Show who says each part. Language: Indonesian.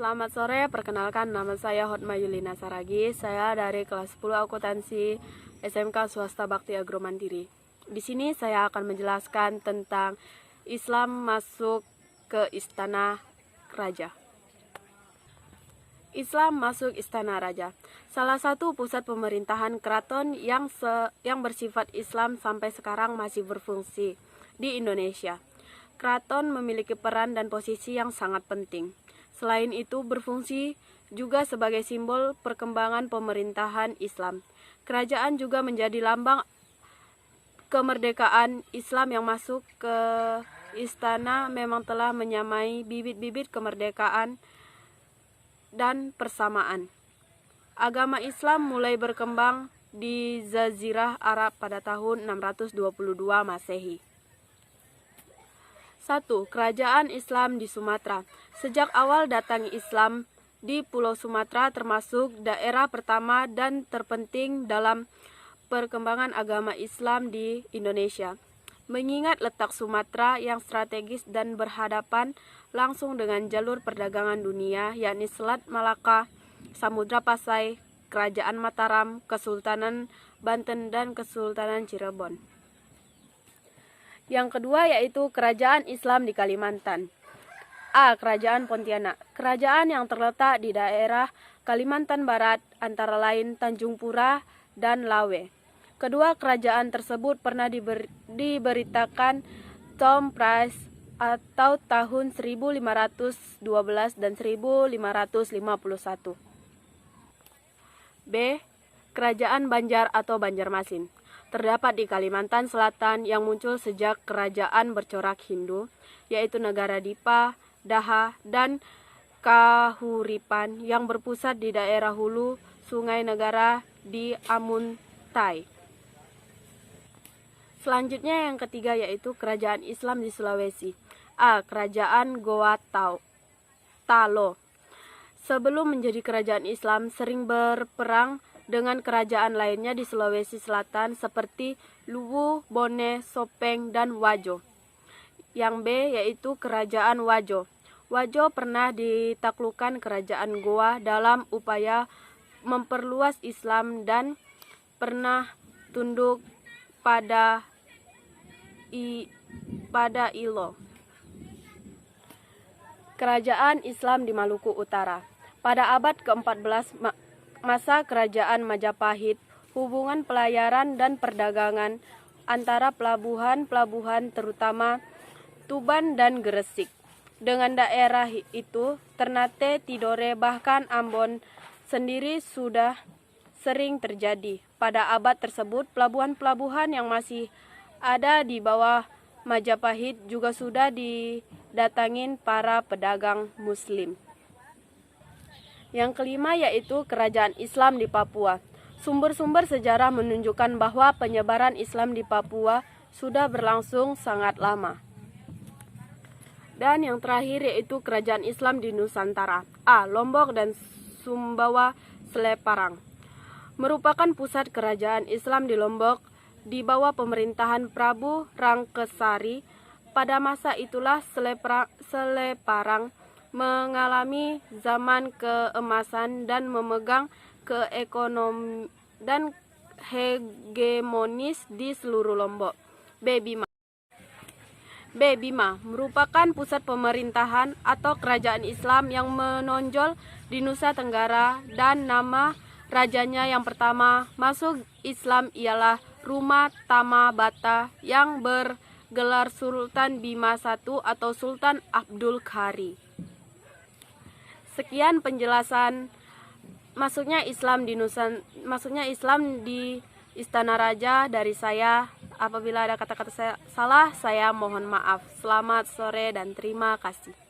Speaker 1: Selamat sore, perkenalkan nama saya Hotma Yulina Saragi. Saya dari kelas 10 akuntansi SMK Swasta Bakti Agro Mandiri. Di sini saya akan menjelaskan tentang Islam masuk ke Istana Raja. Islam masuk Istana Raja. Salah satu pusat pemerintahan keraton yang bersifat Islam sampai sekarang masih berfungsi di Indonesia. Keraton memiliki peran dan posisi yang sangat penting. Selain itu berfungsi juga sebagai simbol perkembangan pemerintahan Islam. Kerajaan juga menjadi lambang kemerdekaan Islam yang masuk ke istana memang telah menyamai bibit-bibit kemerdekaan dan persamaan. Agama Islam mulai berkembang di Jazirah Arab pada tahun 622 Masehi. 1. Kerajaan Islam di Sumatera. Sejak awal datang Islam di Pulau Sumatera termasuk daerah pertama dan terpenting dalam perkembangan agama Islam di Indonesia. Mengingat letak Sumatera yang strategis dan berhadapan langsung dengan jalur perdagangan dunia, yakni Selat Malaka, Samudra Pasai, Kerajaan Mataram, Kesultanan Banten, dan Kesultanan Cirebon. Yang kedua yaitu Kerajaan Islam di Kalimantan. A. Kerajaan Pontianak. Kerajaan yang terletak di daerah Kalimantan Barat antara lain Tanjung Pura dan Lawe. Kedua kerajaan tersebut pernah diberitakan Tom Price atau tahun 1512 dan 1551. B. Kerajaan Banjar atau Banjarmasin. Terdapat di Kalimantan Selatan yang muncul sejak kerajaan bercorak Hindu, yaitu negara Dipa, Daha, dan Kahuripan yang berpusat di daerah hulu Sungai Negara di Amuntai. Selanjutnya yang ketiga yaitu Kerajaan Islam di Sulawesi. A. Kerajaan Goa Talo. Sebelum menjadi kerajaan Islam, sering berperang dengan kerajaan lainnya di Sulawesi Selatan seperti Luwu, Bone, Sopeng, dan Wajo. Yang B yaitu Kerajaan Wajo. Wajo pernah ditaklukkan kerajaan Goa dalam upaya memperluas Islam dan pernah tunduk pada ILO. Kerajaan Islam di Maluku Utara. Pada abad ke-14 masa kerajaan Majapahit, hubungan pelayaran dan perdagangan antara pelabuhan-pelabuhan terutama Tuban dan Gresik dengan daerah itu, Ternate, Tidore, bahkan Ambon sendiri sudah sering terjadi. Pada abad tersebut, pelabuhan-pelabuhan yang masih ada di bawah Majapahit juga sudah didatangin para pedagang Muslim. Yang kelima yaitu Kerajaan Islam di Papua. Sumber-sumber sejarah menunjukkan bahwa penyebaran Islam di Papua sudah berlangsung sangat lama. Dan yang terakhir yaitu Kerajaan Islam di Nusantara. A. Lombok dan Sumbawa Seleparang. Merupakan pusat kerajaan Islam di Lombok di bawah pemerintahan Prabu Rangkesari. Pada masa itulah Seleparang mengalami zaman keemasan dan memegang keekonomi dan hegemonis di seluruh Lombok. B. Bima merupakan pusat pemerintahan atau kerajaan Islam yang menonjol di Nusa Tenggara dan nama rajanya yang pertama masuk Islam ialah Ruma Tama Bata yang bergelar Sultan Bima I atau Sultan Abdul Khari. Sekian penjelasan masuknya Islam di Istana Raja dari saya. Apabila ada kata-kata salah, saya mohon maaf. Selamat sore dan terima kasih.